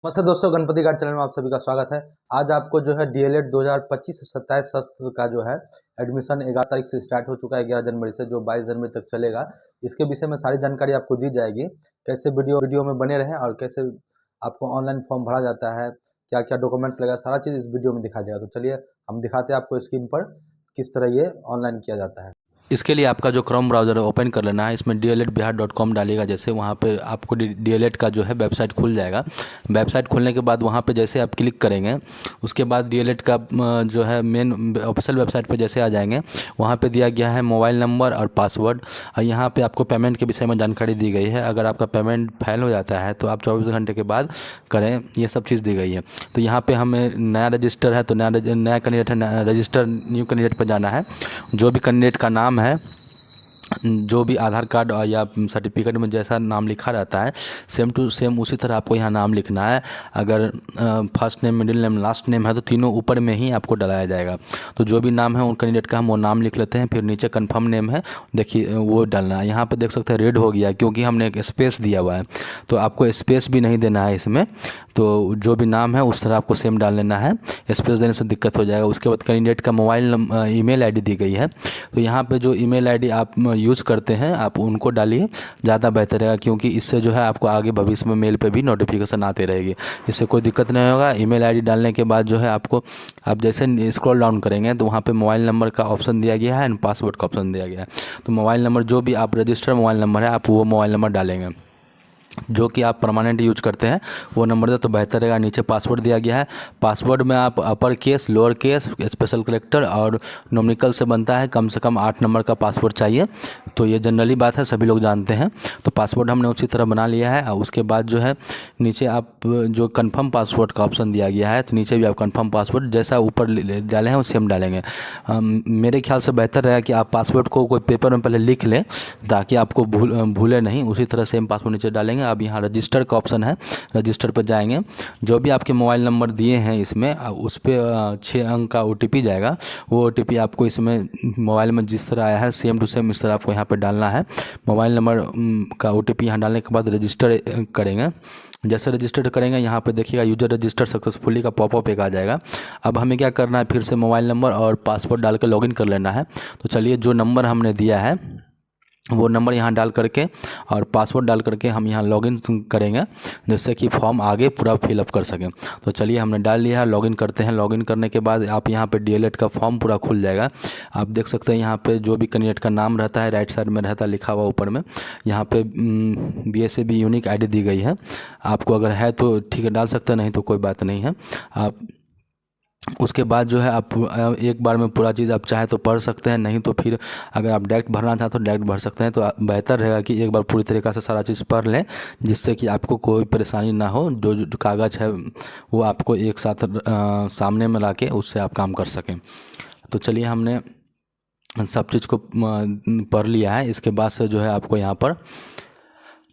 नमस्ते दोस्तों, Ganpati guard channel में आप सभी का स्वागत है। आज आपको जो है डीएलएड 2025 से 27 सत्र का जो है एडमिशन 11 तारीख से स्टार्ट हो चुका है, 11 जनवरी से जो 22 जनवरी तक चलेगा। इसके विषय में सारी जानकारी आपको दी जाएगी। कैसे वीडियो में बने रहें और कैसे आपको ऑनलाइन फॉर्म भरा जाता है, क्या क्या डॉक्यूमेंट्स लगेगा, सारा चीज़ इस वीडियो में दिखाया जाएगा। तो चलिए हम दिखाते हैं आपको स्क्रीन पर किस तरह ये ऑनलाइन किया जाता है। इसके लिए आपका जो क्रोम ब्राउज़र है ओपन कर लेना है। इसमें dledbihar.com डालिएगा, जैसे वहाँ पे आपको डीएलएड का जो है वेबसाइट खुल जाएगा। वेबसाइट खुलने के बाद वहाँ पे जैसे आप क्लिक करेंगे उसके बाद डीएलएड का जो है मेन ऑफिशियल वेबसाइट पे जैसे आ जाएंगे, वहाँ पे दिया गया है मोबाइल नंबर और पासवर्ड। और यहाँ पे आपको पेमेंट के विषय में जानकारी दी गई है। अगर आपका पेमेंट फेल हो जाता है तो आप 24 घंटे के बाद करें, ये सब चीज़ दी गई है। तो यहाँ पर हमें नया रजिस्टर है तो नया कैंडिडेट है, रजिस्टर न्यू कैंडिडेट पर जाना है। जो भी कैंडिडेट का नाम है, जो भी आधार कार्ड या सर्टिफिकेट में जैसा नाम लिखा रहता है सेम टू सेम उसी तरह आपको यहाँ नाम लिखना है। अगर first name, middle name, last name है तो तीनों ऊपर में ही आपको डलाया जाएगा। तो जो भी नाम है उन कैंडिडेट का हम वो नाम लिख लेते हैं। फिर नीचे कंफर्म नेम है, देखिए वो डालना है। यहाँ पे देख सकते हैं रेड हो गया क्योंकि हमने एक स्पेस दिया हुआ है, तो आपको स्पेस भी नहीं देना है इसमें। तो जो भी नाम है उस तरह आपको सेम डाल लेना है, स्पेस देने से दिक्कत हो जाएगा। उसके बाद कैंडिडेट का मोबाइल ईमेल आईडी दी गई है, तो यहाँ पे जो ईमेल आईडी आप यूज़ करते हैं आप उनको डालिए, ज़्यादा बेहतर रहेगा। क्योंकि इससे जो है आपको आगे भविष्य में मेल पे भी नोटिफिकेशन आते रहेगी, इससे कोई दिक्कत नहीं होगा। ईमेल आईडी डालने के बाद जो है आपको आप जैसे स्क्रॉल डाउन करेंगे तो वहाँ पे मोबाइल नंबर का ऑप्शन दिया गया है एंड पासवर्ड का ऑप्शन दिया गया है। तो मोबाइल नंबर जो भी आप रजिस्टर्ड मोबाइल नंबर है आप वो मोबाइल नंबर डालेंगे, जो कि आप परमानेंट यूज करते हैं वो नंबर दे तो बेहतर रहेगा। नीचे पासवर्ड दिया गया है, पासवर्ड में आप upper case, lower case, special character और न्यूमेरिकल से बनता है। कम से कम 8 नंबर का पासवर्ड चाहिए, तो ये जनरली बात है, सभी लोग जानते हैं। तो पासवर्ड हमने उसी तरह बना लिया है। और उसके बाद जो है नीचे आप जो कन्फर्म पासवर्ड का ऑप्शन दिया गया है, तो नीचे भी आप कन्फर्म पासवर्ड जैसा ऊपर डाले हैं वो सेम डालेंगे। मेरे ख्याल से बेहतर रहेगा कि आप पासवर्ड को कोई पेपर में पहले लिख लें ताकि आपको भूले नहीं। उसी तरह सेम पासवर्ड नीचे डालेंगे। अब यहाँ रजिस्टर का ऑप्शन है, रजिस्टर पर जाएंगे। जो भी आपके मोबाइल नंबर दिए हैं इसमें उस पर 6 अंक का OTP जाएगा। वो OTP आपको इसमें मोबाइल में जिस तरह आया है सेम टू सेम इस तरह आपको यहाँ पे डालना है। मोबाइल नंबर का OTP यहाँ डालने के बाद रजिस्टर करेंगे। जैसे रजिस्टर करेंगे यहाँ पे देखिएगा यूजर रजिस्टर सक्सेसफुली का पॉपअप एक आ जाएगा। अब हमें क्या करना है, फिर से मोबाइल नंबर और पासवर्ड डाल के लॉगिन कर लेना है। तो चलिए जो नंबर हमने दिया है वो नंबर यहाँ डाल करके और पासवर्ड डाल करके हम यहाँ लॉगिन करेंगे, जिससे कि फॉर्म आगे पूरा फिलअप कर सकें। तो चलिए हमने डाल लिया है, लॉगिन करते हैं। लॉगिन करने के बाद आप यहाँ पे डीएलएड का फॉर्म पूरा खुल जाएगा। आप देख सकते हैं यहाँ पे जो भी कैंडिडेट का नाम रहता है राइट साइड में रहता है लिखा हुआ ऊपर में। यहाँ पे BSAB यूनिक ID दी गई है। आपको अगर है तो ठीक है डाल सकते हैं, नहीं तो कोई बात नहीं है। आप उसके बाद जो है आप एक बार में पूरा चीज़ आप चाहे तो पढ़ सकते हैं, नहीं तो फिर अगर आप डायरेक्ट भरना चाहें तो डायरेक्ट भर सकते हैं। तो बेहतर रहेगा कि एक बार पूरी तरीक़ा से सारा चीज़ पढ़ लें, जिससे कि आपको कोई परेशानी ना हो। जो कागज़ है वो आपको एक साथ सामने में ला के उससे आप काम कर सकें। तो चलिए हमने सब चीज़ को पढ़ लिया है। इसके बाद से जो है आपको यहाँ पर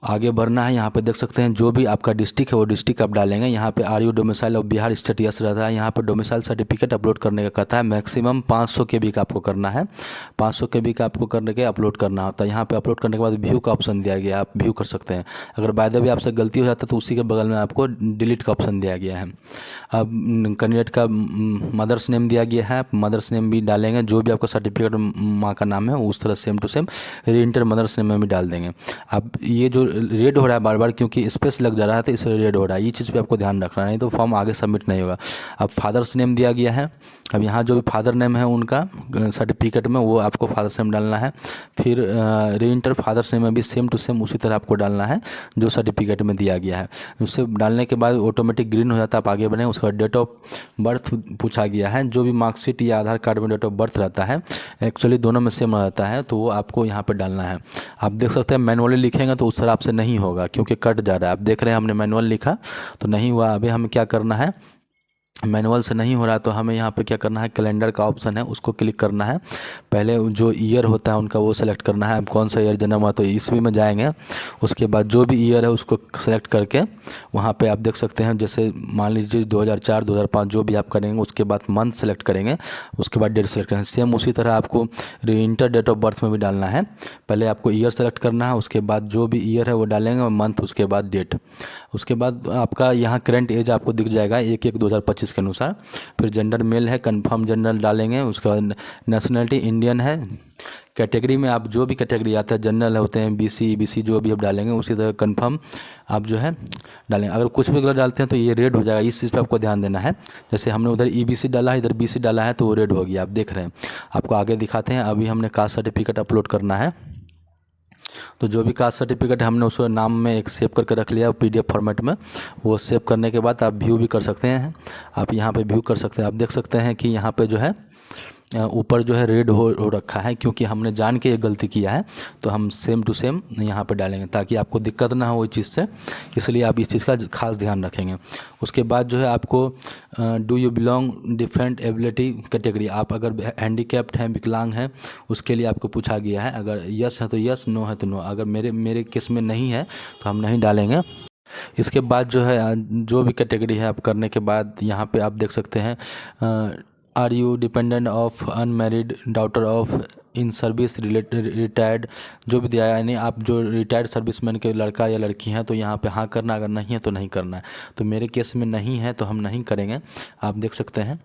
आगे बढ़ना है। यहाँ पे देख सकते हैं जो भी आपका डिस्ट्रिक्ट है वो डिस्ट्रिक्ट आप डालेंगे। यहाँ पे are you domicile of Bihar state yes रहता है। यहाँ पे डोमिसाइल सर्टिफिकेट अपलोड करने का कहता है। मैक्सिमम 500 KB का आपको करना है, 500 KB का आपको करने के अपलोड करना होता है। यहाँ पे अपलोड करने के बाद व्यू का ऑप्शन दिया गया है, आप व्यू कर सकते हैं। अगर बाय द वे आपसे गलती हो जाता है तो उसी के बगल में आपको डिलीट का ऑप्शन दिया गया है। अब कैंडिडेट का मदर्स नेम दिया गया है, मदर्स नेम भी डालेंगे। जो भी आपका सर्टिफिकेट माँ का नाम है उस तरह सेम टू सेम री इंटर मदर्स नेम में भी डाल देंगे। अब ये जो रेड हो रहा है बार बार क्योंकि स्पेस लग जा रहा है तो इसलिए रेड हो रहा है, ये चीज़ पे आपको ध्यान रखना है, नहीं तो फॉर्म आगे सबमिट नहीं होगा। अब फादर्स नेम दिया गया है। अब यहाँ जो भी फादर नेम है उनका सर्टिफिकेट में वो आपको फादर्स नेम डालना है। फिर री इंटर फादर्स नेम में भी सेम टू सेम उसी तरह आपको डालना है जो सर्टिफिकेट में दिया गया है। उससे डालने के बाद ऑटोमेटिक ग्रीन हो जाता है, आप आगे बढ़ें। उसके बाद डेट ऑफ बर्थ पूछा गया है। जो भी मार्कशीट या आधार कार्ड में डेट ऑफ बर्थ रहता है एक्चुअली दोनों में सेम रहता है, तो वो आपको यहाँ पर डालना है। आप देख सकते हैं मैनुअली लिखेंगे तो उस तरह आपसे नहीं होगा क्योंकि कट जा रहा है। आप देख रहे हैं हमने मैनुअल लिखा तो नहीं हुआ। अभी हमें क्या करना है, मैनुअल से नहीं हो रहा तो हमें यहाँ पे क्या करना है, कैलेंडर का ऑप्शन है उसको क्लिक करना है। पहले जो ईयर होता है उनका वो सेलेक्ट करना है, अब कौन सा ईयर जन्म हुआ तो ईस्वी में जाएंगे। उसके बाद जो भी ईयर है उसको सेलेक्ट करके वहाँ पे आप देख सकते हैं, जैसे मान लीजिए 2004 2005 जो भी आप करेंगे, उसके बाद मंथ सेलेक्ट करेंगे, उसके बाद डेट सेलेक्ट करेंगे। सेम उसी तरह आपको इंटर डेट ऑफ बर्थ में भी डालना है। पहले आपको ईयर सेलेक्ट करना है, उसके बाद जो भी ईयर है वो डालेंगे, मंथ, उसके बाद डेट। उसके बाद आपका यहाँ करंट एज आपको दिख जाएगा 1/1/2025 के अनुसार। फिर जेंडर मेल है, कंफर्म जेंडर डालेंगे। उसके बाद नेशनलिटी इंडियन है। कैटेगरी में आप जो भी कैटेगरी आता है, जनरल होते हैं, बीसी ईबीसी जो भी आप डालेंगे उसी तरह कंफर्म आप जो है डालेंगे। अगर कुछ भी गलत डालते हैं तो ये रेड हो जाएगा, इस चीज़ पे आपको ध्यान देना है। जैसे हमने उधर ईबीसी डाला है, इधर बीसी डाला है तो वो रेड हो गया, आप देख रहे हैं। आपको आगे दिखाते हैं। अभी हमने कास्ट सर्टिफिकेट अपलोड करना है, तो जो भी कास्ट सर्टिफिकेट हमने उसको नाम में एक सेव करके रख लिया पीडीएफ फॉर्मेट में। वो सेव करने के बाद आप व्यू भी कर सकते हैं। आप यहाँ पे व्यू कर सकते हैं। आप देख सकते हैं कि यहाँ पे जो है ऊपर जो है रेड हो रखा है, क्योंकि हमने जान के ये गलती किया है। तो हम सेम टू सेम यहाँ पे डालेंगे ताकि आपको दिक्कत ना हो इस चीज़ से, इसलिए आप इस चीज़ का खास ध्यान रखेंगे। उसके बाद जो है आपको do you belong different ability category, आप अगर हैंडीकैप्ड हैं, विकलांग हैं, उसके लिए आपको पूछा गया है। अगर यस है तो यस, नो है तो नो। अगर मेरे केस में नहीं है तो हम नहीं डालेंगे। इसके बाद जो है जो भी कैटेगरी है आप करने के बाद यहाँ पे आप देख सकते हैं are you dependent of unmarried daughter of in service retired, जो भी दिया है, यानी आप जो रिटायर्ड सर्विसमैन के लड़का या लड़की हैं तो यहाँ पे हाँ करना, अगर नहीं है तो नहीं करना है। तो मेरे केस में नहीं है तो हम नहीं करेंगे, आप देख सकते हैं।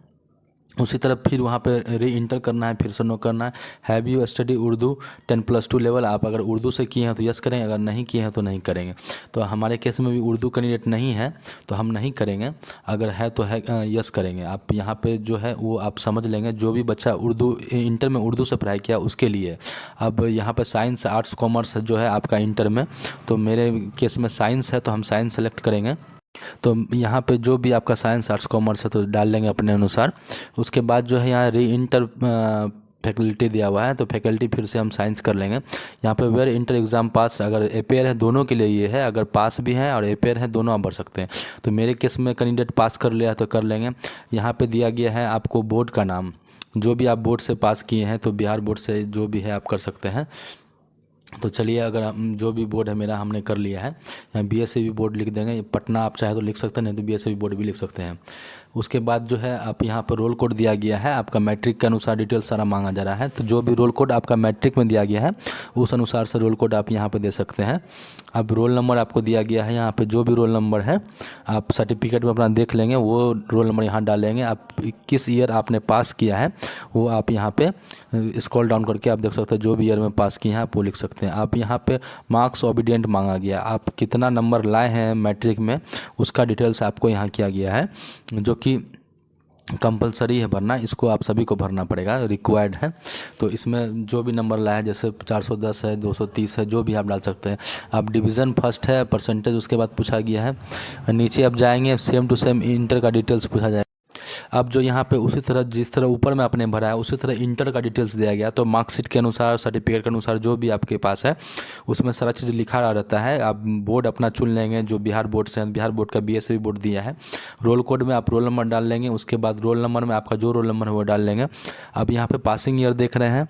उसी तरह फिर वहाँ पे री इंटर करना है, फिर से नो करना है। Have you study Urdu 10+2 level, आप अगर उर्दू से किए हैं तो यस करेंगे, अगर नहीं किए हैं तो नहीं करेंगे। तो हमारे केस में भी उर्दू कैंडिडेट नहीं है तो हम नहीं करेंगे, अगर है तो है यस करेंगे। आप यहाँ पे जो है वो आप समझ लेंगे, जो भी बच्चा उर्दू इंटर में उर्दू से पढ़ाई किया उसके लिए। अब यहाँ पर साइंस आर्ट्स कॉमर्स जो है आपका इंटर में, तो मेरे केस में साइंस है तो हम साइंस सेलेक्ट करेंगे। तो यहाँ पे जो भी आपका साइंस आर्ट्स कॉमर्स है तो डाल लेंगे अपने अनुसार। उसके बाद जो है यहाँ री इंटर फैकल्टी दिया हुआ है, तो फैकल्टी फिर से हम साइंस कर लेंगे। यहाँ पे वेयर इंटर एग्ज़ाम पास, अगर अपेयर है दोनों के लिए ये है, अगर पास भी है और अपेयर है दोनों आप भर सकते हैं। तो मेरे केस में कैंडिडेट पास कर लिया तो कर लेंगे। यहाँ पे दिया गया है आपको बोर्ड का नाम, जो भी आप बोर्ड से पास किए हैं तो बिहार बोर्ड से जो भी है आप कर सकते हैं। तो चलिए, अगर हम जो भी बोर्ड है मेरा हमने कर लिया है, यहाँ बीएसएबी बोर्ड लिख देंगे। पटना आप चाहे तो लिख सकते हैं, नहीं तो बीएसएबी बोर्ड भी लिख सकते हैं। उसके बाद जो है आप यहाँ पर रोल कोड दिया गया है, आपका मैट्रिक के अनुसार डिटेल सारा मांगा जा रहा है। तो जो भी रोल कोड आपका मैट्रिक में दिया गया है उस अनुसार से रोल कोड आप यहाँ पे दे सकते हैं। अब रोल नंबर आपको दिया गया है, यहाँ पे जो भी रोल नंबर है आप सर्टिफिकेट में अपना देख लेंगे, वो रोल नंबर यहाँ डालेंगे। आप किस ईयर आपने पास किया है वो आप यहाँ पे स्क्रॉल डाउन करके आप देख सकते हैं, जो भी ईयर में पास किए हैं आप वो लिख सकते हैं। आप यहाँ पे मार्क्स ओबीडियंट मांगा गया, आप कितना नंबर लाए हैं मैट्रिक में उसका डिटेल्स आपको यहाँ किया गया है, जो कि कंपलसरी है भरना। इसको आप सभी को भरना पड़ेगा, रिक्वायर्ड है। तो इसमें जो भी नंबर लाया है, जैसे 410 है, 230 है, जो भी आप डाल सकते हैं। आप डिवीज़न फर्स्ट है, परसेंटेज उसके बाद पूछा गया है। नीचे आप जाएंगे, सेम टू सेम इंटर का डिटेल्स पूछा जाएगा। अब जो यहाँ पे उसी तरह जिस तरह ऊपर में आपने भरा है उसी तरह इंटर का डिटेल्स दिया गया। तो मार्कशीट के अनुसार, सर्टिफिकेट के अनुसार जो भी आपके पास है उसमें सारा चीज़ लिखा रहता है। आप बोर्ड अपना चुन लेंगे, जो बिहार बोर्ड से है, बिहार बोर्ड का बीएसएबी बोर्ड दिया है। रोल कोड में आप रोल नंबर डाल लेंगे, उसके बाद रोल नंबर में आपका जो रोल नंबर है वो डाल लेंगे। अब यहाँ पे पासिंग ईयर देख रहे हैं,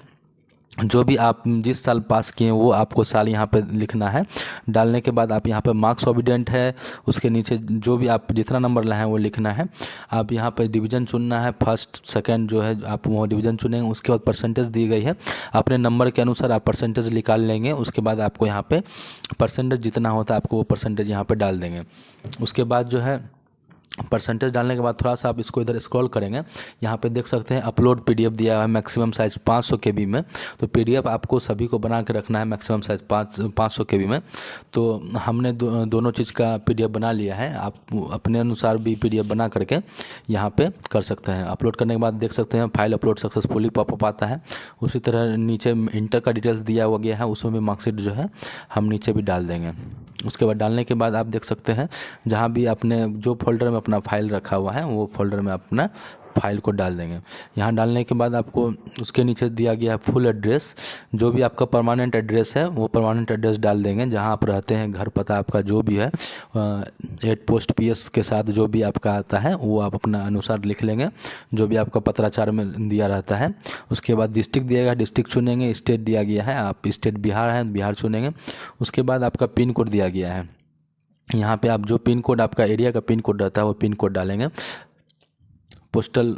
जो भी आप जिस साल पास किए वो आपको साल यहाँ पे लिखना है। डालने के बाद आप यहाँ पे मार्क्स ओबीडेंट है, उसके नीचे जो भी आप जितना नंबर लाए हैं वो लिखना है। आप यहाँ पे डिवीज़न चुनना है, फर्स्ट सेकंड जो है आप वो डिवीज़न चुनेंगे। उसके बाद परसेंटेज दी गई है, अपने नंबर के अनुसार आप परसेंटेज निकाल लेंगे। उसके बाद आपको यहाँ पे परसेंटेज जितना होता है आपको वो परसेंटेज यहाँ पर डाल देंगे। उसके बाद जो है परसेंटेज डालने के बाद थोड़ा सा आप इसको इधर स्क्रॉल करेंगे, यहाँ पे देख सकते हैं अपलोड पीडीएफ दिया हुआ है मैक्सिमम साइज़ 500 KB में। तो पीडीएफ आपको सभी को बना के रखना है मैक्सिमम साइज़ 500 KB में। तो हमने दोनों चीज़ का पीडीएफ बना लिया है, आप अपने अनुसार भी पीडीएफ बना करके यहाँ पे कर सकते हैं। अपलोड करने के बाद देख सकते हैं फाइल अपलोड सक्सेसफुली पॉपअप आता है। उसी तरह नीचे इंटर का डिटेल्स दिया हुआ गया है, उसमें भी मार्कशीट जो है हम नीचे भी डाल देंगे। उसके बाद डालने के बाद आप देख सकते हैं जहाँ भी आपने जो फोल्डर में अपना फाइल रखा हुआ है वो फोल्डर में अपना फाइल को डाल देंगे। यहाँ डालने के बाद आपको उसके नीचे दिया गया है फुल एड्रेस, जो भी आपका परमानेंट एड्रेस है वो परमानेंट एड्रेस डाल देंगे, जहाँ आप रहते हैं, घर पता आपका जो भी है, 8 पोस्ट PS के साथ जो भी आपका आता है वो आप अपना अनुसार लिख लेंगे, जो भी आपका पत्राचार में दिया रहता है। उसके बाद डिस्ट्रिक्ट दिएगा, डिस्ट्रिक्ट चुनेंगे। स्टेट दिया गया है, आप स्टेट बिहार है, बिहार चुनेंगे। उसके बाद आपका पिन कोड दिया गया है, यहाँ पे आप जो पिन कोड आपका एरिया का पिन कोड रहता है वो पिन कोड डालेंगे, पोस्टल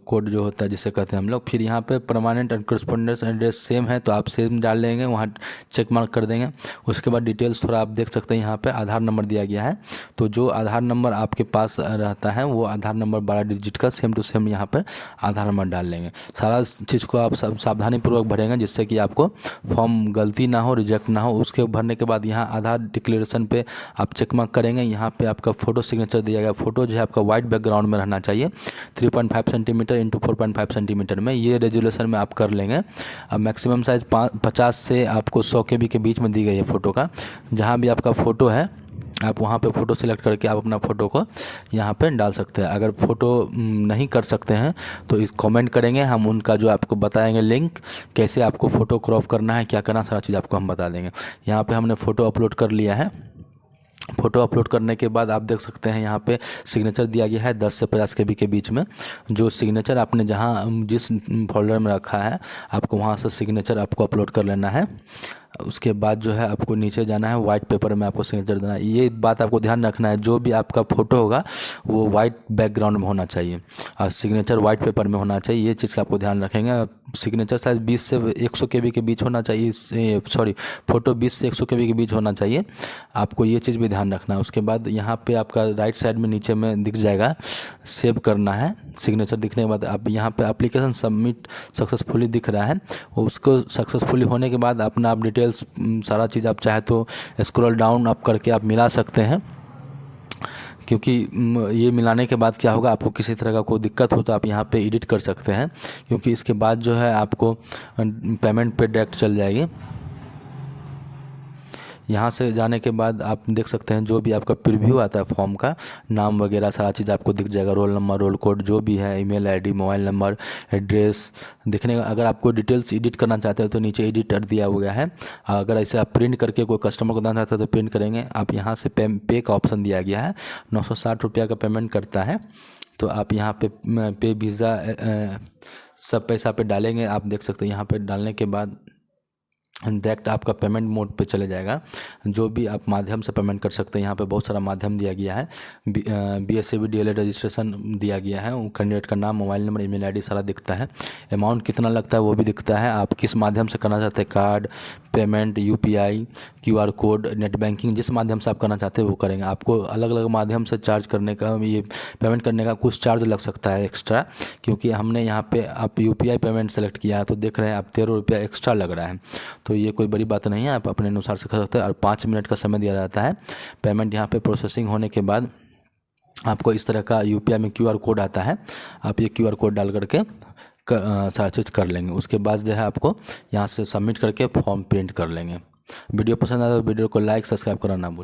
कोड जो होता है जिसे कहते हैं हम लोग। फिर यहाँ पे permanent and correspondence address same है तो आप सेम डाल देंगे, वहाँ चेक मार्क कर देंगे। उसके बाद डिटेल्स थोड़ा आप देख सकते हैं, यहाँ पे आधार नंबर दिया गया है, तो जो आधार नंबर आपके पास रहता है वो आधार नंबर 12 डिजिट का सेम टू सेम यहाँ पे आधार नंबर डाल लेंगे। सारा चीज़ को आप सब सावधानीपूर्वक भरेंगे, जिससे कि आपको फॉर्म गलती ना हो, रिजेक्ट ना हो। उसके भरने के बाद यहाँ आधार डिक्लेरेशन पे आप चेक मार्क करेंगे। यहाँ पे आपका फ़ोटो सिग्नेचर दिया गया, फ़ोटो जो है आपका वाइट बैकग्राउंड में रहना चाहिए, 3.5 सेंटीमीटर इंटू 4.5 सेंटीमीटर में, ये रेजोल्यूशन में आप कर लेंगे। अब मैक्सिमम साइज़ 50 से आपको 100 KB के बीच में दी गई है फ़ोटो का। जहाँ भी आपका फ़ोटो है आप वहाँ पे फ़ोटो सिलेक्ट करके आप अपना फ़ोटो को यहाँ पे डाल सकते हैं। अगर फ़ोटो नहीं कर सकते हैं तो इस कमेंट करेंगे, हम उनका जो आपको बताएंगे लिंक, कैसे आपको फ़ोटो क्रॉप करना है, क्या करना, सारा चीज़ आपको हम बता देंगे। यहाँ पे हमने फ़ोटो अपलोड कर लिया है। फ़ोटो अपलोड करने के बाद आप देख सकते हैं यहाँ पे सिग्नेचर दिया गया है 10 से 50 KB के बीच में। जो सिग्नेचर आपने जहाँ जिस फोल्डर में रखा है आपको वहाँ से सिग्नेचर आपको अपलोड कर लेना है। उसके बाद जो है आपको नीचे जाना है, वाइट पेपर में आपको सिग्नेचर देना है। ये बात आपको ध्यान रखना है, जो भी आपका फ़ोटो होगा वो वाइट बैकग्राउंड में होना चाहिए और सिग्नेचर वाइट पेपर में होना चाहिए। ये चीज़ का आपको ध्यान रखेंगे। सिग्नेचर शायद 20 से 100 KB के बीच होना चाहिए, सॉरी फ़ोटो 20 से 100 KB के बीच होना चाहिए, आपको ये चीज़ भी ध्यान रखना है। उसके बाद यहाँ पे आपका राइट साइड में नीचे में दिख जाएगा सेव करना है। सिग्नेचर दिखने के बाद आप यहाँ पे एप्लीकेशन सबमिट सक्सेसफुली दिख रहा है, उसको सक्सेसफुली होने के बाद अपना आप डिटेल्स सारा चीज़ आप चाहे तो स्क्रॉल डाउन आप करके आप मिला सकते हैं, क्योंकि ये मिलाने के बाद क्या होगा, आपको किसी तरह का कोई दिक्कत हो तो आप यहाँ पे एडिट कर सकते हैं, क्योंकि इसके बाद जो है आपको पेमेंट पे डायरेक्ट चल जाएगी। यहाँ से जाने के बाद आप देख सकते हैं जो भी आपका प्रीव्यू आता है फॉर्म का, नाम वगैरह सारा चीज़ आपको दिख जाएगा, रोल नंबर, रोल कोड जो भी है, email ID, mobile number, address दिखने का। अगर आपको डिटेल्स एडिट करना चाहते हो तो नीचे एडिटर दिया हुआ है। अगर ऐसे आप प्रिंट करके कोई कस्टमर को देना चाहते हो तो प्रिंट करेंगे। आप यहाँ से पे का ऑप्शन दिया गया है, 960 रुपया का पेमेंट करता है, तो आप यहाँ पे वीज़ा सब पैसा पे डालेंगे। आप देख सकते हैं यहाँ पे डालने के बाद डायरेक्ट आपका पेमेंट मोड पे चले जाएगा, जो भी आप माध्यम से पेमेंट कर सकते हैं। यहाँ पे बहुत सारा माध्यम दिया गया है, BSAB DLA रजिस्ट्रेशन दिया गया है, कैंडिडेट का नाम, मोबाइल नंबर, ईमेल आईडी सारा दिखता है, अमाउंट कितना लगता है वो भी दिखता है। आप किस माध्यम से करना चाहते हैं, card payment, UPI, QR code, net banking, जिस माध्यम से आप करना चाहते हैं वो करेंगे। आपको अलग अलग माध्यम से चार्ज करने का, ये पेमेंट करने का कुछ चार्ज लग सकता है एक्स्ट्रा, क्योंकि हमने यहाँ पे आप UPI पेमेंट सेलेक्ट किया है तो देख रहे हैं आप 13 रुपया एक्स्ट्रा लग रहा है, तो ये कोई बड़ी बात नहीं है, आप अपने अनुसार से कर सकते हैं। और 5 मिनट का समय दिया जाता है। पेमेंट यहाँ पे प्रोसेसिंग होने के बाद आपको इस तरह का UPI में QR कोड आता है, आप ये QR कोड डाल करके सारा चीज़ कर लेंगे। उसके बाद जो है आपको यहाँ से सबमिट करके फॉर्म प्रिंट कर लेंगे। वीडियो पसंद आया तो वीडियो को लाइक सब्सक्राइब करना ना भूलें।